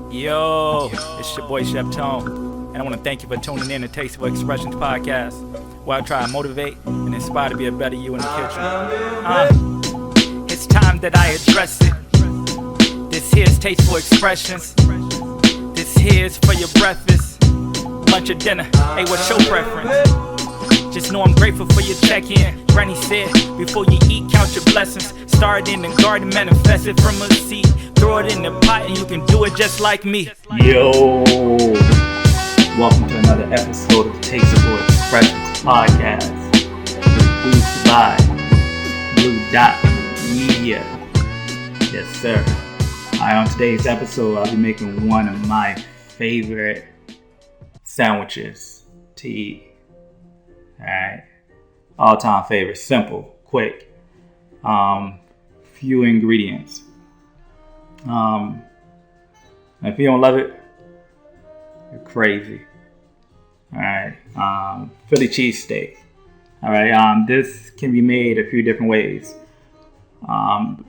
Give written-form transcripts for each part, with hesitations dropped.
Yo, it's your boy Chef Tone, and I want to thank you for tuning in to Tasteful Expressions podcast, where I try to motivate and inspire to be a better you in the kitchen. It's time that I address it. This here's Tasteful Expressions. This here's for your breakfast, lunch or dinner. Hey, what's your preference? Just know I'm grateful for your check-in. Granny said, before you eat, count your blessings. Start in the garden, manifest it from a seed. Throw it in the pot and you can do it just like me. Yo, welcome to another episode of the Tasteful Expressions podcast. Produced by Blue Dot Media. Yes, sir. Alright, on today's episode, I'll be making one of my favorite sandwiches to eat. Alright, all-time favorite, simple, quick, few ingredients. If you don't love it, you're crazy. Alright, Philly cheesesteak. Alright, this can be made a few different ways. On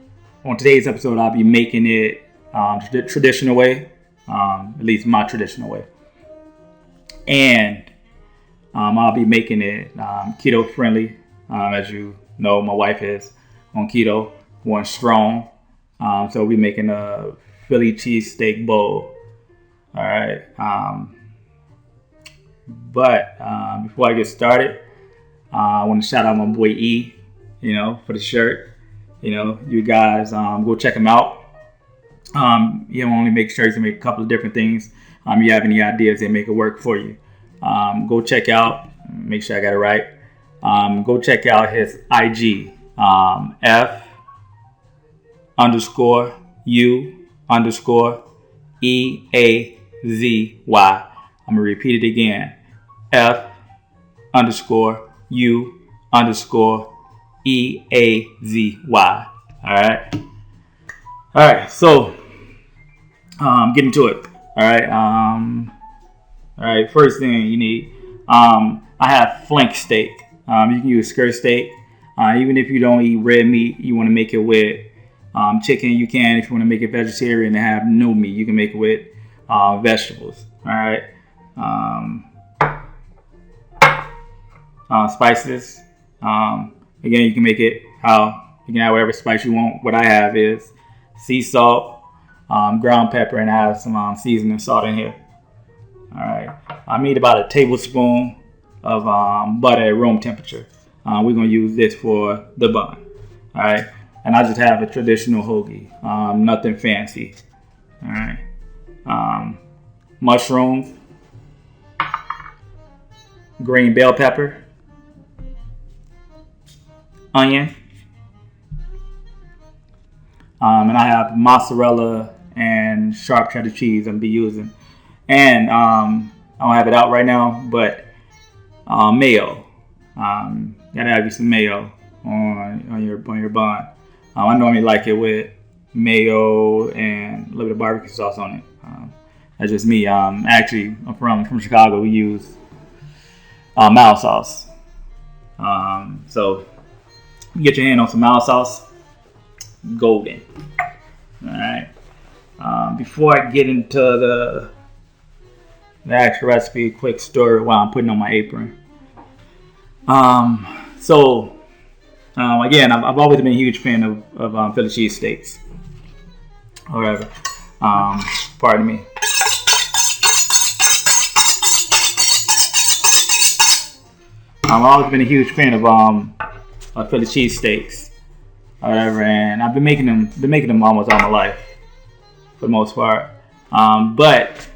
today's episode, I'll be making it the traditional way, at least my traditional way. And I'll be making it keto friendly. As you know, my wife is on keto, going strong. So we'll be making a Philly cheesesteak bowl. All right. But before I get started, I want to shout out my boy E, for the shirt. You guys go check him out. He don't only make shirts, he make a couple of different things. You have any ideas, they make it work for you. Go check out, make sure I got it right. Go check out his IG, F_U_EAZY. I'm going to repeat it again. F_U_EAZY. Alright, so get into it. Alright, first thing you need, I have flank steak. You can use skirt steak. Even if you don't eat red meat, you want to make it with chicken, you can. If you want to make it vegetarian and have no meat, you can make it with vegetables. Alright. Spices. Again, you can make it you can have whatever spice you want. What I have is sea salt, ground pepper, and I have some seasoning salt in here. Alright. I need about a tablespoon of butter at room temperature. We're going to use this for the bun. Alright. And I just have a traditional hoagie. Nothing fancy. Alright. Mushrooms. Green bell pepper. Onion. And I have mozzarella and sharp cheddar cheese I'm going to be using. And I don't have it out right now, but mayo. Gotta have you some mayo on your bun. I normally like it with mayo and a little bit of barbecue sauce on it. That's just me. Actually, I'm from Chicago. We use mild sauce. So you get your hand on some mild sauce. Golden. All right. Before I get into the actual recipe, quick story while I'm putting on my apron. Again, I've always been a huge fan of Philly cheesesteaks. Whatever. Pardon me. I've always been a huge fan of Philly cheesesteaks. Whatever, and I've been making them almost all my life, for the most part. But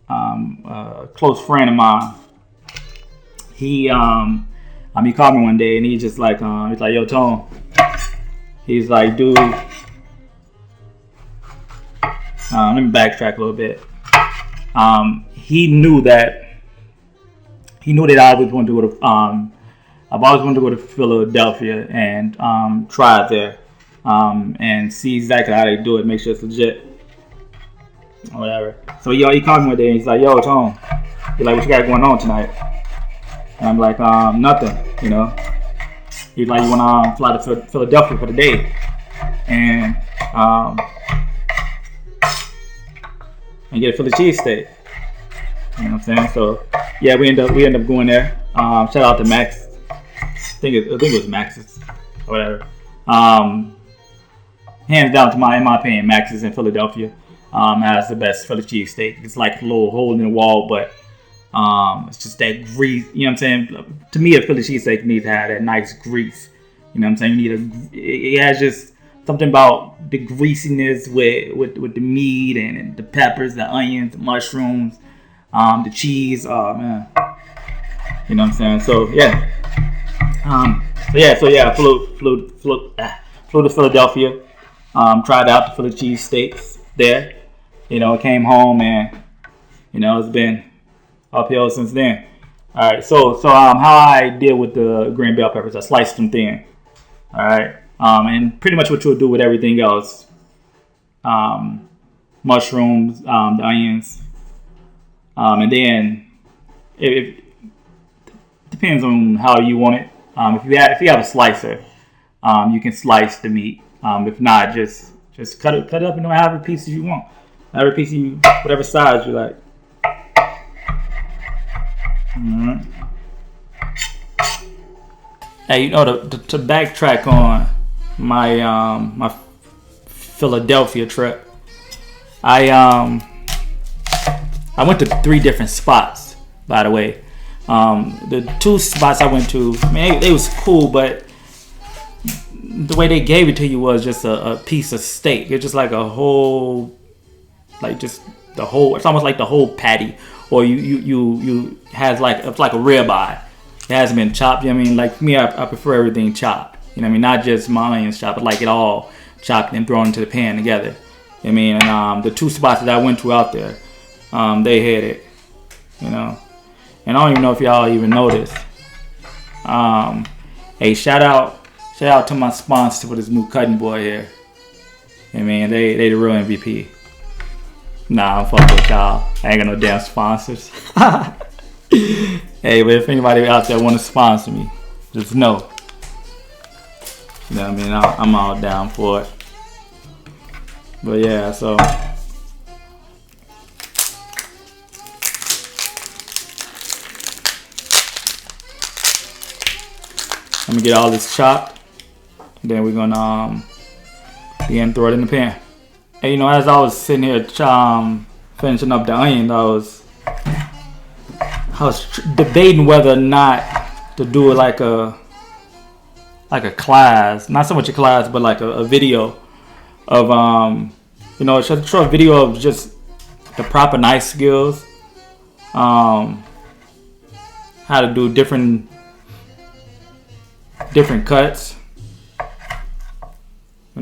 a close friend of mine, he called me one day and he's just like, he's like, yo, Tone. He's like, dude. Let me backtrack a little bit. He knew that I always wanted to go to. I've always wanted to go to Philadelphia and try it there, and see exactly how they do it. Make sure it's legit, or whatever. So he called me one day and he's like, yo, Tone. He's like, what you got going on tonight? And I'm like, nothing, He's like, you want to fly to Philadelphia for the day? And and get a Philly cheesesteak. You know what I'm saying? So yeah, we end up going there. Shout out to Max. I think it was Max's or whatever. Hands down, in my opinion, Max's in Philadelphia has the best Philly cheesesteak. It's like a little hole in the wall, but it's just that grease. You know what I'm saying? To me, a Philly cheesesteak needs to have that nice grease. You know what I'm saying? It has just something about the greasiness with the meat and the peppers, the onions, the mushrooms, the cheese. Oh man, you know what I'm saying? So yeah, flew to Philadelphia. Tried out the Philly cheesesteaks there. You know, came home and it's been uphill since then. All right, so how I deal with the green bell peppers, I sliced them thin. All right, and pretty much what you'll do with everything else, mushrooms, the onions, and then it depends on how you want it. If you have a slicer, you can slice the meat. If not, just cut it up into however pieces you want, whatever size you like. Mm-hmm. Hey, to backtrack on my my Philadelphia trip, I went to 3 different spots. By the way, the 2 spots I went to, man, they was cool, but the way they gave it to you was just a piece of steak. It's just like a whole, it's almost like the whole patty, or you has it's like a ribeye. It hasn't been chopped. You know what I mean? Like me, I prefer everything chopped. You know what I mean? Not just my onions chopped, but like it all chopped and thrown into the pan together. You know what I mean? And the 2 spots that I went to out there, they had it. And I don't even know if y'all even know this. Hey, shout out to my sponsor for this new cutting board here. I mean, they the real MVP. Nah, I'm fucking with y'all. I ain't got no damn sponsors. Hey, but if anybody out there want to sponsor me, just know. You know what I mean? I'm all down for it. But yeah, so I'm gonna get all this chopped. Then we're gonna throw it in the pan. And as I was sitting here finishing up the onion, I was debating whether or not to do it like a class, not so much a class, but like a video of a short video of just the proper knife skills, how to do different cuts.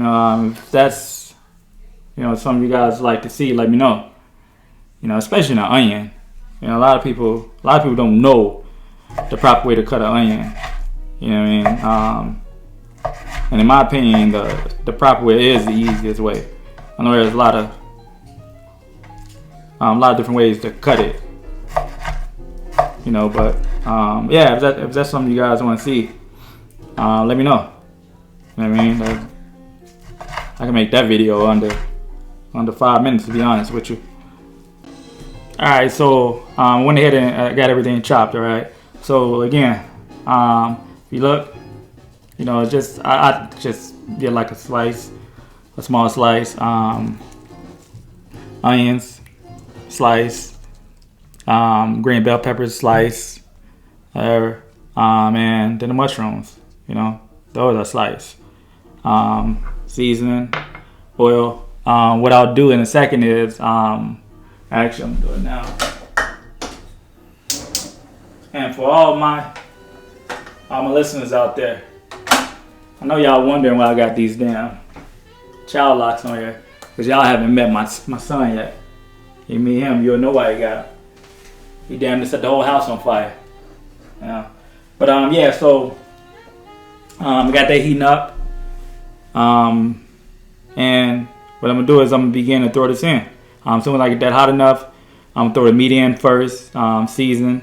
If that's something you guys like to see, let me know. Especially an onion. A lot of people don't know the proper way to cut an onion. You know what I mean? And in my opinion, the proper way is the easiest way. I know there's a lot of different ways to cut it. But yeah, if that's something you guys want to see, let me know. You know what I mean? I can make that video under 5 minutes, to be honest with you. Alright, so went ahead and got everything chopped, alright? So again, if you look, I just get like a small slice, onions, slice, green bell peppers, slice, and then the mushrooms, those are sliced. Seasoning, oil. What I'll do in a second is, actually I'm doing it now. And for all my listeners out there, I know y'all wondering why I got these damn child locks on here, because y'all haven't met my son yet. You meet him, you'll know why he got them. He damn near set the whole house on fire. Yeah. But yeah, so we got that heating up. And what I'm gonna do is I'm gonna begin to throw this in. So when I get that hot enough, I'm gonna throw the meat in first, season,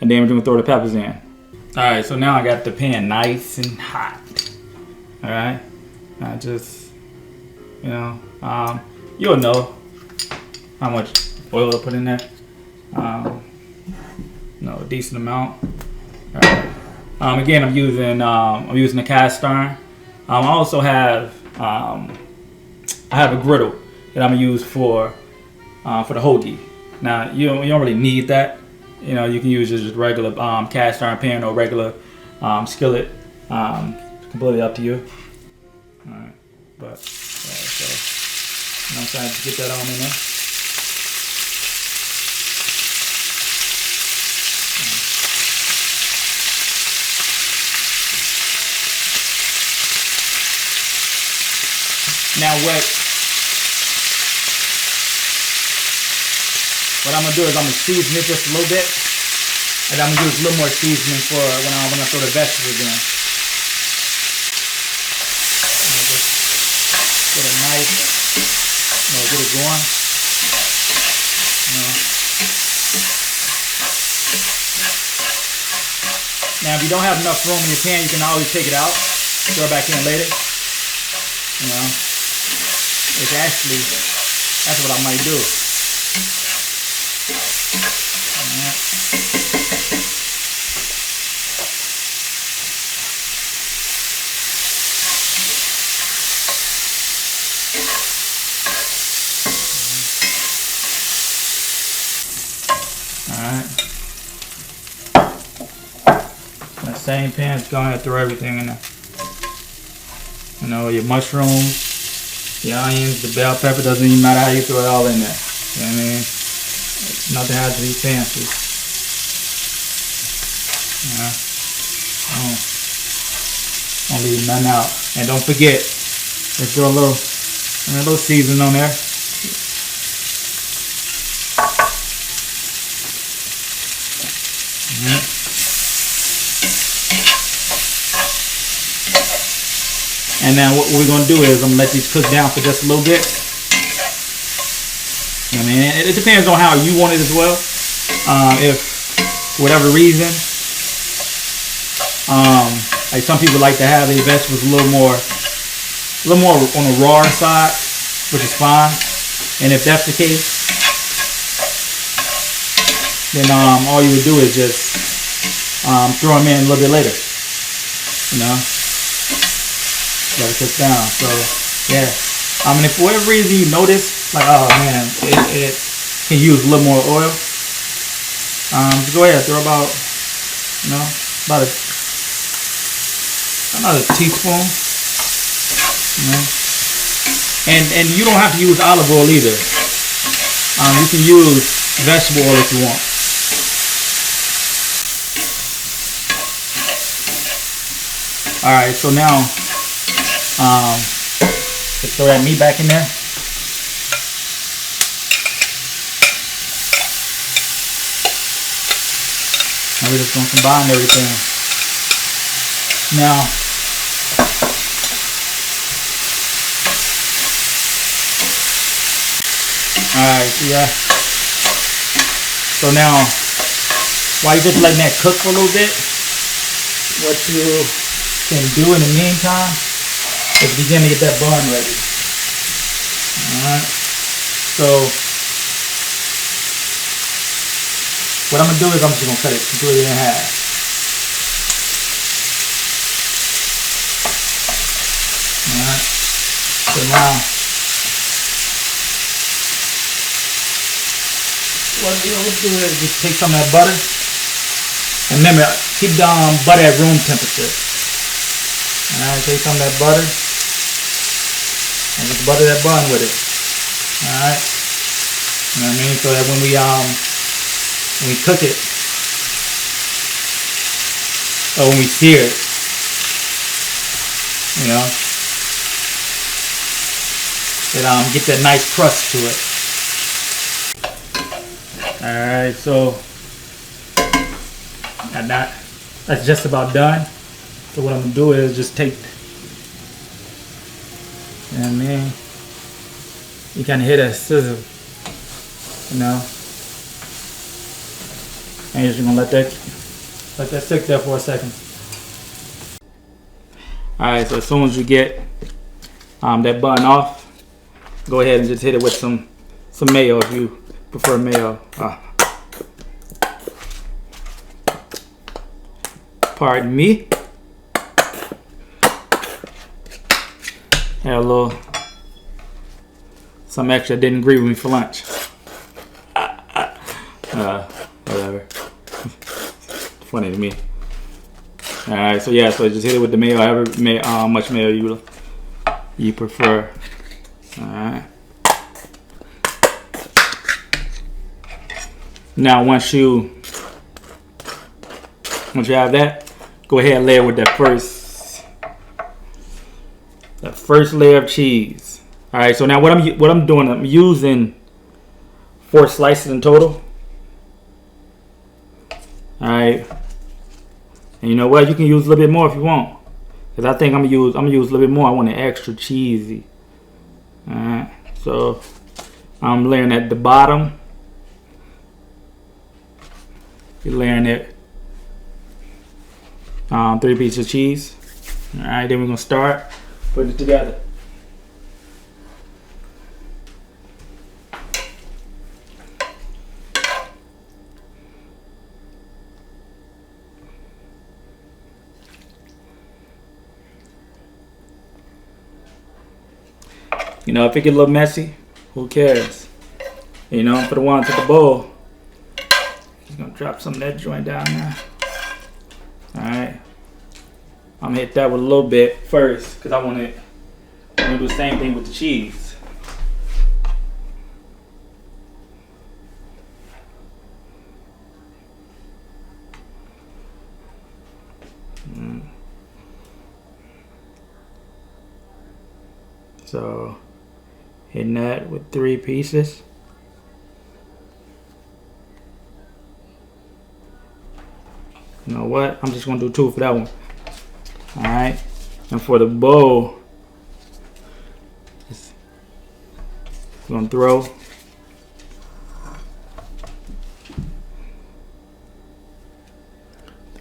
and then we're gonna throw the peppers in. All right, so now I got the pan nice and hot. All right, I just, you'll know how much oil to put in there. A decent amount. All right. Again, I'm using a cast iron. I also have I have a griddle that I'm gonna use for the hoagie. Now you don't really need that. You can use just regular cast iron pan or regular skillet. Completely up to you. All right, but so I'm trying to get that on in there. Now what I'm gonna do is I'm gonna season it just a little bit, and I'm gonna use a little more seasoning for when I throw the vegetables in. Just get a nice, get it going. Now if you don't have enough room in your pan, you can always take it out, throw it back in later. It's actually, that's what I might do. Alright. That same pan is going to throw everything in there. Your mushrooms, the onions, the bell pepper, doesn't even matter how you throw it all in there. You know what I mean? Nothing has to be fancy. Don't leave nothing out. And don't forget, let's throw a little seasoning on there. And then what we're gonna do is I'm gonna let these cook down for just a little bit. It depends on how you want it as well. If for whatever reason, like some people like to have their vegetables a little more on the raw side, which is fine. And if that's the case, then all you would do is just throw them in a little bit later. Let it cook down. So yeah, if for whatever reason you notice, like, oh man, it can use a little more oil, just go ahead, throw about another teaspoon. And you don't have to use olive oil either. You can use vegetable oil if you want. All right, so now let's throw that meat back in there. And we're just going to combine everything. Now, alright, so now, while you're just letting that cook for a little bit, what you can do in the meantime is begin to get that bun ready. Alright, so what I'm going to do is I'm just going to cut it completely in half. Alright, so now what we'll do is just take some of that butter, and remember, keep the butter at room temperature. Alright, take some of that butter and just butter that bun with it. Alright, you know what I mean? So that when we cook it, or when we sear it, it get that nice crust to it. Alright, so that's just about done. So what I'm going to do is just take, you kind of hit a sizzle, and you're just going to let that stick there for a second. Alright, so as soon as you get that bun off, go ahead and just hit it with some mayo if you prefer mayo. Pardon me. Had a little, some extra didn't agree with me for lunch. Whatever. Funny to me. Alright, so yeah, so just hit it with the mayo, however much mayo you prefer. Alright. Now once you have that, go ahead and layer with that first layer of cheese. Alright, so now what I'm doing, I'm using 4 slices in total. Alright. And you know what? You can use a little bit more if you want. Because I think I'm gonna use a little bit more. I want it extra cheesy. Alright. So I'm layering at the bottom. You're layering it 3 pieces of cheese. Alright, then we're gonna start putting it together. You know, if it get a little messy, who cares? You know, for the ones at the bowl, just gonna drop some of that joint down there. Alright. I'm gonna hit that with a little bit first, because I'm gonna do the same thing with the cheese. So hitting that with 3 pieces. You know what? I'm just gonna do 2 for that one. Alright. And for the bowl, just gonna throw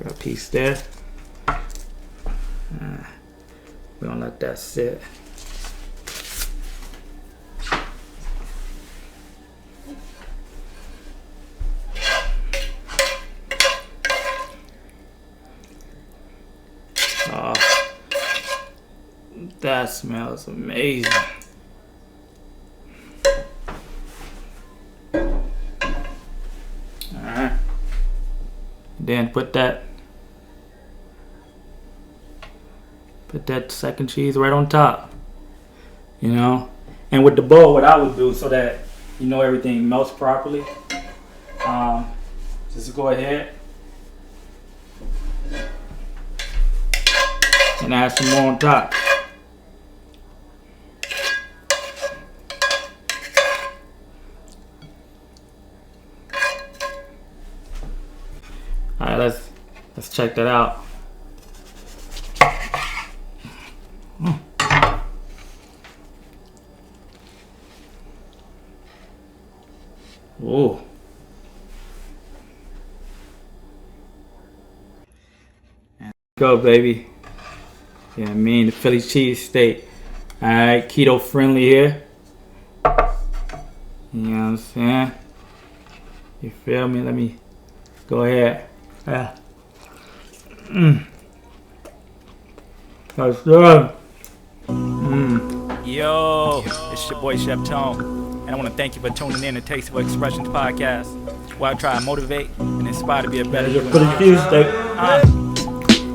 a piece there. We're gonna let that sit. That smells amazing. Alright. Then put that second cheese right on top. You know? And with the bowl, what I would do so that you know everything melts properly, just go ahead and add some more on top. Alright, let's check that out. Whoa. Go, baby. Yeah, I mean the Philly cheesesteak. Alright, keto friendly here. You know what I'm saying? You feel me? Let me go ahead. Yeah. That's good. Yo, it's your boy Chef Tone, and I want to thank you for tuning in to Tasteful Expressions podcast, where I try to motivate and inspire to be a better you.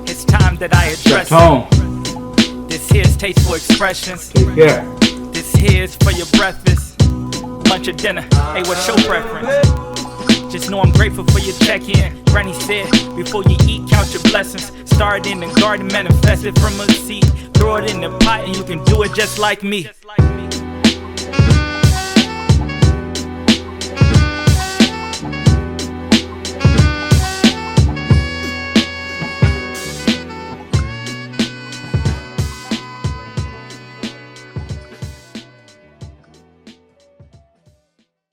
It's time that I address it. This here's Tasteful Expressions. Yeah. This here's for your breakfast, lunch or dinner. Hey, what's your preference? Just know I'm grateful for your check-in. Granny said, before you eat, count your blessings. Start in the garden, manifest it from a seed. Throw it in the pot and you can do it just like me.